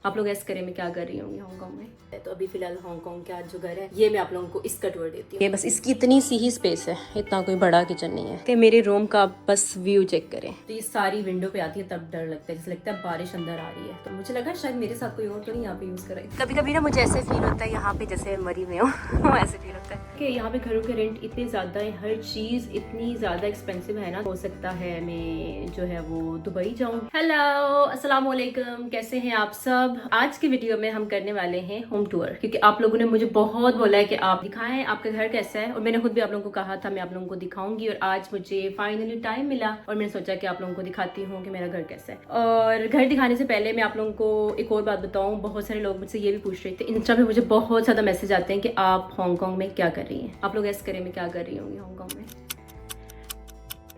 आप लोग ऐसे करें मैं क्या कर रही हूँ हांगकांग में। तो अभी फिलहाल हांगकांग का जो घर है ये मैं आप लोगों को इसका टूर देती हूँ। ये बस इसकी इतनी सी ही स्पेस है, इतना कोई बड़ा किचन नहीं है कि मेरे रूम का बस व्यू चेक करें तो ये सारी विंडो पे आती है तब डर लगता है, जैसे लगता है बारिश अंदर आ रही है। तो मुझे लगा शायद मेरे साथ कोई और तो नहीं यहाँ पे यूज कराई। कभी कभी ना मुझे ऐसे फील होता है यहाँ पे जैसे मरी में हूँ ऐसे फील होता है कि यहाँ पे घरों के रेंट इतने ज्यादा है, हर चीज इतनी ज्यादा एक्सपेंसिव है ना। हो सकता है मैं जो है वो दुबई जाऊँ। हेलो अस्सलाम वालेकुम, कैसे हैं आप सब। आज की वीडियो में हम करने वाले हैं होम टूर, क्योंकि आप लोगों ने मुझे बहुत बोला है कि आप दिखाएं आपका घर कैसा है, और मैंने खुद भी आप लोगों को कहा था मैं आप लोगों को दिखाऊंगी। और आज मुझे फाइनली टाइम मिला और मैंने सोचा कि आप लोगों को दिखाती हूँ कि मेरा घर कैसा है। और घर दिखाने से पहले मैं आप लोगों को एक और बात बताऊँ, बहुत सारे लोग मुझसे ये भी पूछ रहे थे, इंस्टा पे मुझे बहुत ज्यादा मैसेज आते हैं कि आप हांगकांग में क्या कर रही हैं। आप लोग ऐसे करें मैं क्या कर रही हूँ हांगकांग में।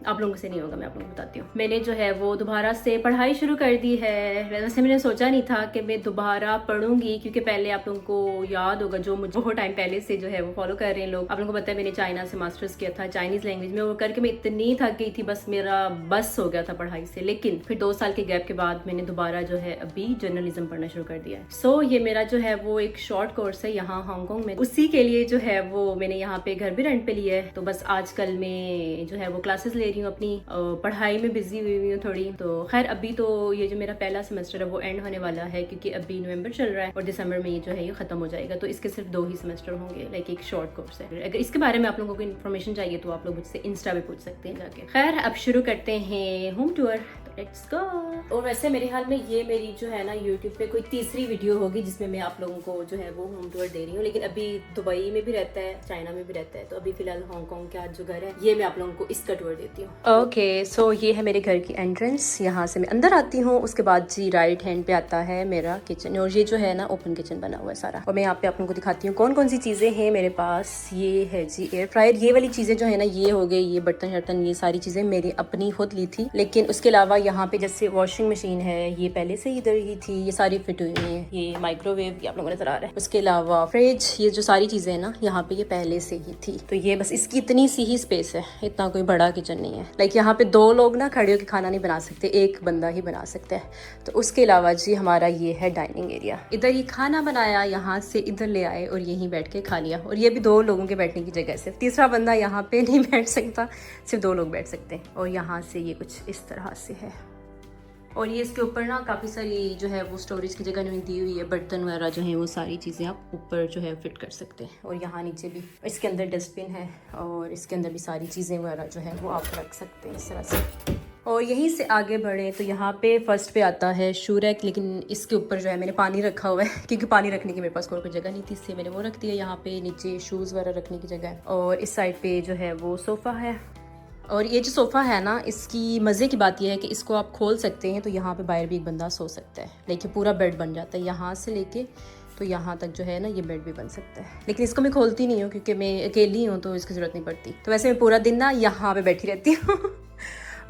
आप लोगों से नहीं होगा, मैं आप लोगों को बताती हूँ। मैंने जो है वो दोबारा से पढ़ाई शुरू कर दी है। वैसे मैंने सोचा नहीं था कि मैं दोबारा पढ़ूंगी, क्योंकि पहले आप लोगों को याद होगा जो मुझे बहुत टाइम पहले से जो है वो फॉलो कर रहे हैं लोग, आप लोगों को पता है मैंने चाइना से मास्टर्स किया था चाइनीज लैंग्वेज में। वो करके मैं इतनी थक गई थी, बस मेरा बस हो गया था पढ़ाई से। लेकिन फिर 2 साल के गैप के बाद मैंने दोबारा जो है अभी जर्नलिज्म पढ़ना शुरू कर दिया है। सो ये मेरा जो है वो एक शॉर्ट कोर्स है यहाँ हांगकांग में, उसी के लिए जो है वो मैंने यहाँ पे घर भी रेंट पे लिया है। तो बस आजकल मैं जो है वो क्लासेस ले रही हूँ, अपनी पढ़ाई में बिजी हुई हूँ थोड़ी। तो खैर अभी तो ये जो मेरा पहला सेमेस्टर है वो एंड होने वाला है, क्योंकि अभी नवंबर चल रहा है और दिसंबर में ये जो है ये खत्म हो जाएगा। तो इसके सिर्फ 2 ही सेमेस्टर होंगे, लाइक एक शॉर्ट कोर्स है। अगर इसके बारे में आप लोगों को इन्फॉर्मेशन चाहिए तो आप लोग मुझसे इंस्टा पे पूछ सकते हैं जाके। खैर अब शुरू करते हैं होम टूर, लेट्स गो। और वैसे मेरे हाल में ये मेरी जो है ना यूट्यूब पे कोई तीसरी वीडियो होगी जिसमें मैं आप लोगों को जो है वो होम टूर दे रही हूँ। लेकिन अभी दुबई में भी रहता है, चाइना में भी रहता है, तो अभी फिलहाल हांगकांग का जो घर है ये मैं आप लोगों को इसका टूर देती हूँ। ओके सो ये है मेरे घर की एंट्रेंस। यहाँ से मैं अंदर आती हूँ, उसके बाद जी राइट हैंड पे आता है मेरा किचन, और ये जो है ना ओपन किचन बना हुआ है सारा। और मैं यहाँ पे आप लोगों को दिखाती हूँ कौन कौन सी चीजें हैं मेरे पास। ये है जी एयर फ्रायर, ये वाली चीजें जो है ना ये हो गई, ये बर्तन शर्तन ये सारी चीजें मेरी अपनी खुद ली थी। लेकिन उसके अलावा यहाँ पे जैसे वॉशिंग मशीन है ये पहले से इधर ही थी, ये सारी फिट हुई है। ये माइक्रोवेव ये आप लोगों को नजर आ रहा है। उसके अलावा फ्रिज, ये जो सारी चीजें है ना यहाँ पे ये पहले से ही थी। तो ये बस इसकी इतनी सी ही स्पेस है, इतना कोई बड़ा किचन नहीं है। लाइक यहाँ पे 2 लोग ना खड़े होकर खाना नहीं बना सकते, एक बंदा ही बना सकता है। तो उसके अलावा जी हमारा ये है डाइनिंग एरिया, इधर ही खाना बनाया, यहाँ से इधर ले आए और यहीं बैठ के खा लिया। और ये भी 2 लोगों के बैठने की जगह है, सिर्फ तीसरा बंदा यहाँ पे नहीं बैठ सकता, सिर्फ 2 लोग बैठ सकते हैं। और यहाँ से ये कुछ इस तरह से है। और ये इसके ऊपर ना काफ़ी सारी जो है वो स्टोरेज की जगह इन्होंने दी हुई है, बर्तन वगैरह जो है वो सारी चीज़ें आप ऊपर जो है फिट कर सकते हैं। और यहाँ नीचे भी इसके अंदर डस्टबिन है, और इसके अंदर भी सारी चीज़ें वगैरह जो है वो आप रख सकते हैं इस तरह से। और यहीं से आगे बढ़े तो यहाँ पे फर्स्ट पे आता है शू रैक, लेकिन इसके ऊपर जो है मैंने पानी रखा हुआ है, क्योंकि पानी रखने की मेरे पास कोई जगह नहीं थी, इसलिए मैंने वो रख दिया। यहाँ पे नीचे शूज़ वगैरह रखने की जगह है। और इस साइड पे जो है वो सोफ़ा है। और ये जो सोफ़ा है ना, इसकी मज़े की बात यह है कि इसको आप खोल सकते हैं, तो यहाँ पे बाहर भी एक बंदा सो सकता है। लेकिन पूरा बेड बन जाता है, यहाँ से लेके तो यहाँ तक जो है ना ये बेड भी बन सकता है। लेकिन इसको मैं खोलती नहीं हूँ क्योंकि मैं अकेली हूँ, तो इसकी ज़रूरत नहीं पड़ती। तो वैसे मैं पूरा दिन ना यहाँ पे बैठी रहती हूँ।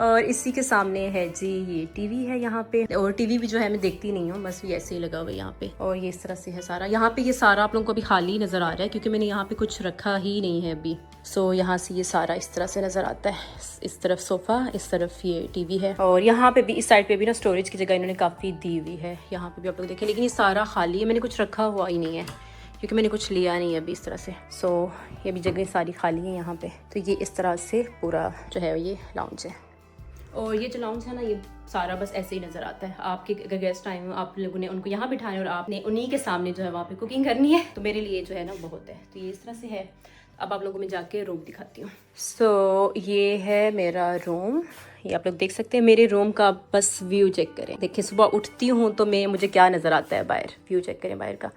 और इसी के सामने है जी ये टीवी है यहाँ पे, और टीवी भी जो है मैं देखती नहीं हूँ, बस ये ऐसे ही लगा हुआ है यहाँ पे। और ये इस तरह से है सारा। यहाँ पे ये सारा आप लोगों को अभी खाली नज़र आ रहा है, क्योंकि मैंने यहाँ पे कुछ रखा ही नहीं है अभी। सो यहाँ से ये सारा इस तरह से नज़र आता है। इस तरफ सोफ़ा, इस तरफ ये टीवी है। और यहाँ पे भी इस साइड पे भी ना स्टोरेज की जगह इन्होंने काफ़ी दी हुई है, यहाँ पे भी आप लोग देखें। लेकिन ये सारा खाली है, मैंने कुछ रखा हुआ ही नहीं है क्योंकि मैंने कुछ लिया नहीं है अभी इस तरह से। सो ये भी जगह सारी खाली है यहाँ पे। तो ये इस तरह से पूरा जो है ये लाउंज है। और ये जो लाउंज है ना ये सारा बस ऐसे ही नज़र आता है। आपके अगर गेस्ट आए हो, आप लोगों ने उनको यहाँ बिठाना है और आपने उन्हीं के सामने जो है वहाँ पे कुकिंग करनी है, तो मेरे लिए जो है ना बहुत है। तो ये इस तरह से है। अब आप लोगों को मैं जाके रूम दिखाती हूँ। सो ये है मेरा रूम, ये आप लोग देख सकते हैं। मेरे रूम का बस व्यू चेक करें। देखिए सुबह उठती हूँ तो मुझे क्या नज़र आता है बाहर, व्यू चेक करें बाहर का,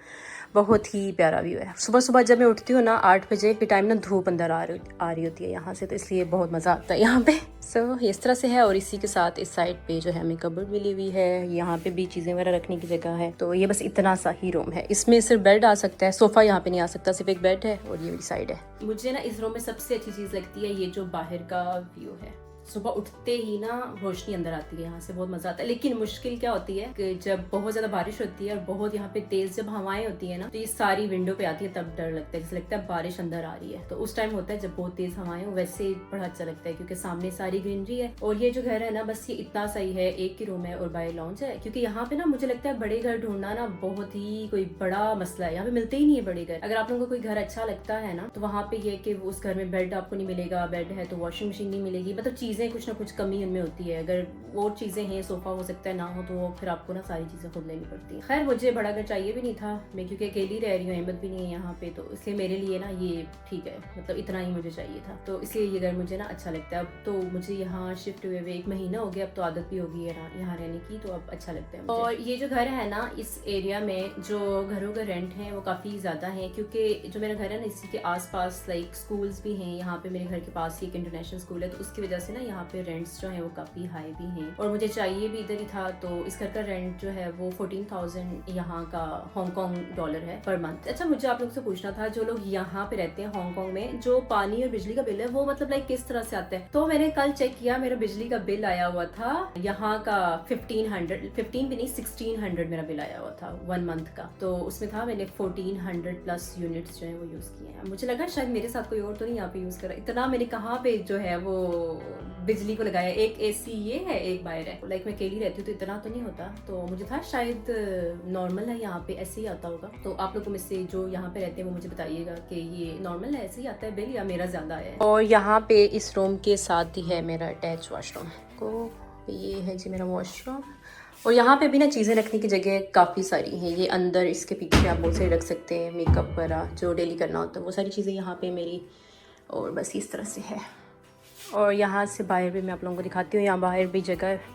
बहुत ही प्यारा व्यू है। सुबह सुबह जब मैं उठती हूँ ना 8 बजे के टाइम ना धूप अंदर आ रही होती है यहाँ से, तो इसलिए बहुत मज़ा आता है यहाँ पे। सो इस तरह से है। और इसी के साथ इस साइड पे जो है हमें कबर्ड मिली हुई है, यहाँ पे भी चीज़ें वगैरह रखने की जगह है। तो ये बस इतना सा ही रूम है। इसमें सिर्फ बेड आ सकता है, सोफ़ा यहाँ पे नहीं आ सकता, सिर्फ एक बेड है और ये वाली साइड है। मुझे ना इस रूम में सबसे अच्छी चीज़ लगती है ये जो बाहर का व्यू है। सुबह उठते ही ना रोशनी अंदर आती है, यहाँ से बहुत मजा आता है। लेकिन मुश्किल क्या होती है कि जब बहुत ज्यादा बारिश होती है और बहुत यहाँ पे तेज जब हवाएं होती है ना, तो ये सारी विंडो पे आती है, तब डर लगता है, जैसे लगता है बारिश अंदर आ रही है। तो उस टाइम होता है जब बहुत तेज हवाएं हो, वैसे बड़ा अच्छा लगता है क्योंकि सामने सारी ग्रीनरी है। और ये जो घर है ना, बस ये इतना सही है, एक ही रूम है और बाहर लॉन्च है। क्योंकि यहाँ पे ना मुझे लगता है बड़े घर ढूंढना ना बहुत ही कोई बड़ा मसला है, यहाँ पे मिलते ही नहीं है बड़े घर। अगर आप लोगों को कोई घर अच्छा लगता है ना, तो वहाँ पे ये कि उस घर में बेड आपको नहीं मिलेगा, बेड है तो वॉशिंग मशीन नहीं मिलेगी, मतलब चीजें कुछ ना कुछ कमी उनमें होती है। अगर वो चीजें हैं, सोफा हो सकता है ना हो, तो फिर आपको ना सारी चीजें खुद लेनी पड़ती है। खैर मुझे बड़ा घर चाहिए भी नहीं था, मैं क्योंकि अकेली रह रही हूँ, अहमद भी नहीं है यहाँ पे, तो इसलिए मेरे लिए ना ये ठीक है, मतलब इतना ही मुझे चाहिए था। तो इसलिए ये घर मुझे ना अच्छा लगता है। अब तो मुझे यहाँ शिफ्ट हुए 1 महीना हो गया, अब तो आदत भी हो गई है यहाँ रहने की, तो अब अच्छा लगता है मुझे। और ये जो घर है ना, इस एरिया में जो घरों का रेंट है वो काफी ज्यादा है, क्योंकि जो मेरा घर है ना, इसी के आसपास लाइक स्कूल्स भी हैं। यहाँ पे मेरे घर के पास ही एक इंटरनेशनल स्कूल है, तो उसकी वजह से ना यहाँ पे रेंट्स जो है वो काफी हाई भी हैं। और मुझे चाहिए भी इधर ही था, तो इस घर का रेंट जो है वो 14,000 यहाँ का हांगकांग डॉलर है पर मंथ। अच्छा, मुझे आप लोग से पूछना था, जो लोग यहाँ पे रहते हैं हांगकांग में, जो पानी और बिजली का बिल है वो मतलब लाइक किस तरह से आता है? तो मैंने कल चेक किया, मेरा बिजली का बिल आया हुआ था यहाँ का 15 भी नहीं 1600 मेरा बिल आया हुआ था 1 मंथ का। तो उसमें था मैंने 1400 प्लस यूनिट्स जो है वो यूज किए हैं। मुझे लगा शायद मेरे साथ कोई और तो नहीं यहाँ पे यूज करा, इतना मैंने कहाँ पे जो है वो बिजली को लगाया। एक एसी ये है, एक बाहर है, लाइक मैं अकेली रहती हूँ तो इतना तो नहीं होता, तो मुझे था शायद नॉर्मल है, यहाँ पे ऐसे ही आता होगा। तो आप लोगों में से जो यहाँ पे रहते हैं वो मुझे बताइएगा कि ये नॉर्मल है, ऐसे ही आता है बिल, या मेरा ज्यादा आया है। और यहाँ पे इस रूम के साथ ही है मेरा अटैच वॉशरूम, को ये है जी मेरा वॉशरूम। और यहाँ पे भी ना चीज़ें रखने की जगह काफ़ी सारी हैं। ये अंदर इसके पीछे आप बहुत सारी रख सकते हैं, मेकअप वगैरह जो डेली करना होता है वो सारी चीज़ें यहाँ पे मेरी। और बस इस तरह से है। और यहाँ से बाहर भी मैं आप लोगों को दिखाती हूँ, यहाँ बाहर भी जगह है।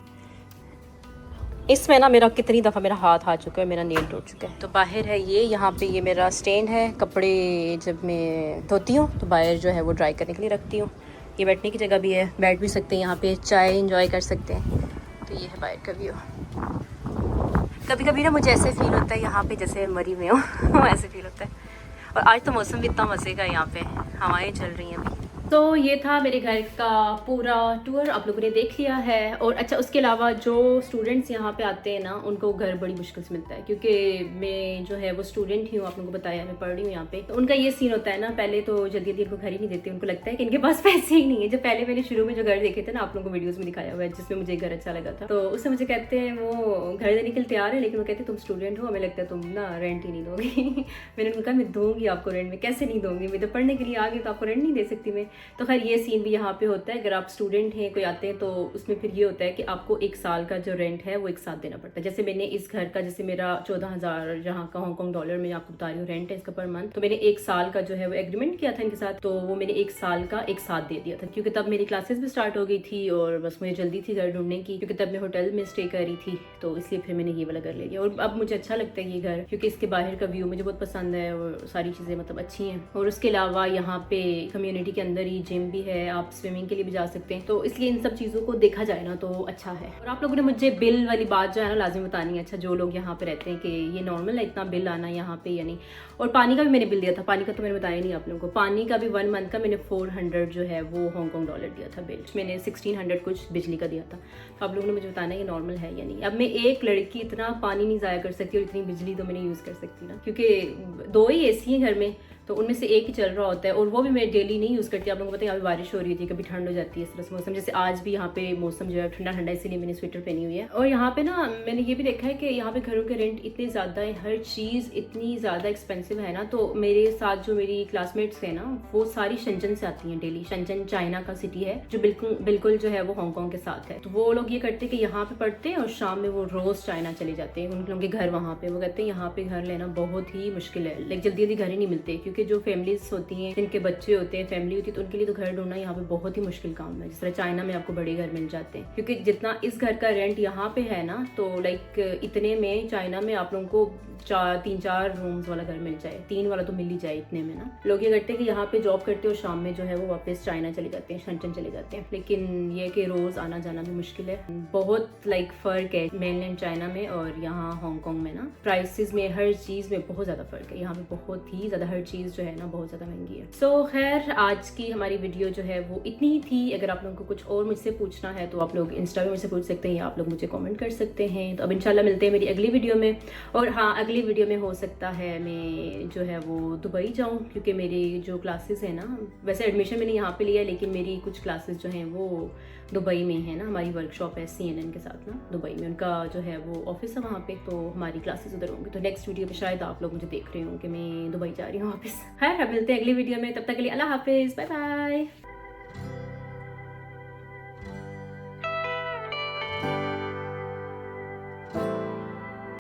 इसमें ना मेरा कितनी दफ़ा मेरा हाथ आ चुका है, मेरा नेल टूट चुका है। तो बाहर है ये, यहाँ पे ये मेरा स्टैंड है, कपड़े जब मैं धोती हूँ तो बाहर जो है वो ड्राई करने के लिए रखती हूँ। ये बैठने की जगह भी है, बैठ भी सकते हैं यहाँ पे, चाय इंजॉय कर सकते हैं। तो ये है बाहर का व्यू। कभी कभी ना मुझे ऐसे फील होता है यहाँ पे जैसे मरी में हूँ ऐसे फील होता है। और आज तो मौसम भी इतना मज़े का है, यहाँ पे हवाएं चल रही हैं अभी। तो ये था मेरे घर का पूरा टूर, आप लोगों ने देख लिया है। और अच्छा, उसके अलावा जो स्टूडेंट्स यहाँ पे आते हैं ना, उनको घर बड़ी मुश्किल से मिलता है, क्योंकि मैं जो है वो स्टूडेंट ही हूँ, आप लोगों को बताया मैं पढ़ रही हूँ यहाँ पे। तो उनका ये सीन होता है ना, पहले तो जल्दी जल्दी इनको घर ही नहीं देते, उनको लगता है कि इनके पास पैसे ही नहीं है। जो पहले मैंने शुरू में जो घर देखे थे ना, आप लोगों को वीडियोज में दिखाया हुआ है, जिसमें मुझे घर अच्छा लगा था, तो उससे मुझे कहते हैं वो घर देने के लिए तैयार है, लेकिन वो कहते तुम स्टूडेंट हो, हमें लगता है तुम ना रेंट ही नहीं दोगी। मैंने उनका मैं दूंगी आपको रेंट, में कैसे नहीं दूंगी, मैं तो पढ़ने के लिए आ गई तो आपको रेंट नहीं दे सकती मैं। तो खैर ये सीन भी यहाँ पे होता है। अगर आप स्टूडेंट हैं, कोई आते हैं, तो उसमें फिर ये होता है कि आपको 1 साल का जो रेंट है वो एक साथ देना पड़ता है। जैसे मैंने इस घर का, जैसे मेरा 14,000 जहाँ का हांगकांग डॉलर में आपको बता रही हूँ रेंट है इसका पर मंथ, तो मैंने 1 साल का जो है वो एग्रीमेंट किया था इनके साथ, तो वो मैंने 1 साल का एक साथ दे दिया था, क्योंकि तब मेरी क्लासेस भी स्टार्ट हो गई थी और बस मुझे जल्दी थी घर ढूंढने की, क्योंकि तब मैं होटल में स्टे कर रही थी, तो इसलिए फिर मैंने ये वाला घर ले लिया। और अब मुझे अच्छा लगता है ये घर, क्योंकि इसके बाहर का व्यू मुझे बहुत पसंद है और सारी चीज़ें मतलब अच्छी हैं। और उसके अलावा यहाँ पे कम्युनिटी के अंदर ही जिम भी है, आप स्विमिंग के लिए भी जा सकते हैं, तो इसलिए इन सब चीज़ों को देखा जाए ना तो अच्छा है। और आप लोगों ने मुझे बिल वाली बात जो है ना लाजमी बतानी है। अच्छा, जो लोग यहाँ पे रहते हैं कि ये नॉर्मल है इतना बिल आना यहाँ पे या नहीं। और पानी का भी मैंने बिल दिया था, पानी का तो मैंने बताया नहीं आप लोगों को। पानी का भी 1 मंथ का मैंने 400 जो है वो हांगकांग डॉलर दिया था बिल, मैंने 1600 कुछ बिजली का दिया था। तो आप लोगों ने मुझे बताना है ये नॉर्मल है या नहीं। अब मैं एक लड़की इतना पानी नहीं ज़ाया कर सकती और इतनी बिजली तो मैंने यूज़ कर सकती ना, क्योंकि 2 ही एसी हैं घर में, तो उनमें से एक ही चल रहा होता है, और वो भी मैं डेली नहीं यूज़ करती। आप लोगों को पता है यहाँ पे बारिश हो रही थी, कभी ठंड हो जाती है इस तरह से मौसम, जैसे आज भी यहाँ पे मौसम जो है ठंडा ठंडा, इसीलिए मैंने स्वेटर पहनी हुई है। और यहाँ पे ना मैंने ये भी देखा है कि यहाँ पे घरों के रेंट इतने ज़्यादा है, हर चीज़ इतनी ज़्यादा एक्सपेंसिव है ना। तो मेरे साथ जो मेरी क्लासमेट्स है ना, वो सारी शंजन से आती हैं डेली। शंजन चाइना का सिटी है जो बिल्कुल जो है वो हांगकांग के साथ है। तो वो लोग ये करते हैं कि यहाँ पे पढ़ते हैं और शाम में वो रोज़ चाइना चले जाते हैं, उन लोगों के घर वहाँ पे। वो कहते हैं यहाँ पे घर लेना बहुत ही मुश्किल है, लाइक जल्दी जल्दी घर ही नहीं मिलते, क्योंकि जो फैमिलीज होती हैं, जिनके बच्चे होते हैं, फैमिली होती है, तो उनके लिए तो घर ढूंढना यहाँ पे बहुत ही मुश्किल काम है। जिस तरह चाइना में आपको बड़े घर मिल जाते हैं, क्योंकि जितना इस घर का रेंट यहाँ पे है ना, तो लाइक इतने में चाइना में आप लोगों को 3-4 रूम्स वाला घर मिल जाए, 3 वाला तो मिल ही जाए इतने में ना। लोग ये करते हैं कि यहाँ पे जॉब करते हैं और शाम में जो है वो वापस चाइना चले जाते हैं, शंचन चले जाते हैं। लेकिन ये कि रोज आना जाना भी मुश्किल है, बहुत लाइक फर्क है मेनलैंड चाइना में और यहाँ हांगकांग में ना। प्राइसेस में, हर चीज में बहुत ज्यादा फर्क है। यहाँ पे बहुत ही ज्यादा हर चीज चीज़ जो है ना बहुत ज़्यादा महंगी है। सो खैर आज की हमारी वीडियो जो है वो इतनी ही थी। अगर आप लोगों को कुछ और मुझसे पूछना है तो आप लोग इंस्टा में मुझसे पूछ सकते हैं या आप लोग मुझे कमेंट कर सकते हैं। तो अब इंशाल्लाह मिलते हैं मेरी अगली वीडियो में। और हाँ, अगली वीडियो में हो सकता है मैं जो है वो दुबई जाऊँ, क्योंकि मेरी जो क्लासेस है ना, वैसे एडमिशन मैंने यहाँ पे लिया है लेकिन मेरी कुछ क्लासेस जो हैं वो दुबई में है ना। हमारी वर्कशॉप है CNN के साथ ना दुबई में, उनका जो है वो ऑफिस है वहाँ पे, तो हमारी क्लासेस उधर होंगी। तो नेक्स्ट वीडियो पे शायद आप लोग मुझे देख रहे हो कि मैं दुबई जा रही हूँ वापस। खैर अब मिलते हैं अगली वीडियो में, तब तक के लिए अल्लाह हाफिज़, बाय बाय।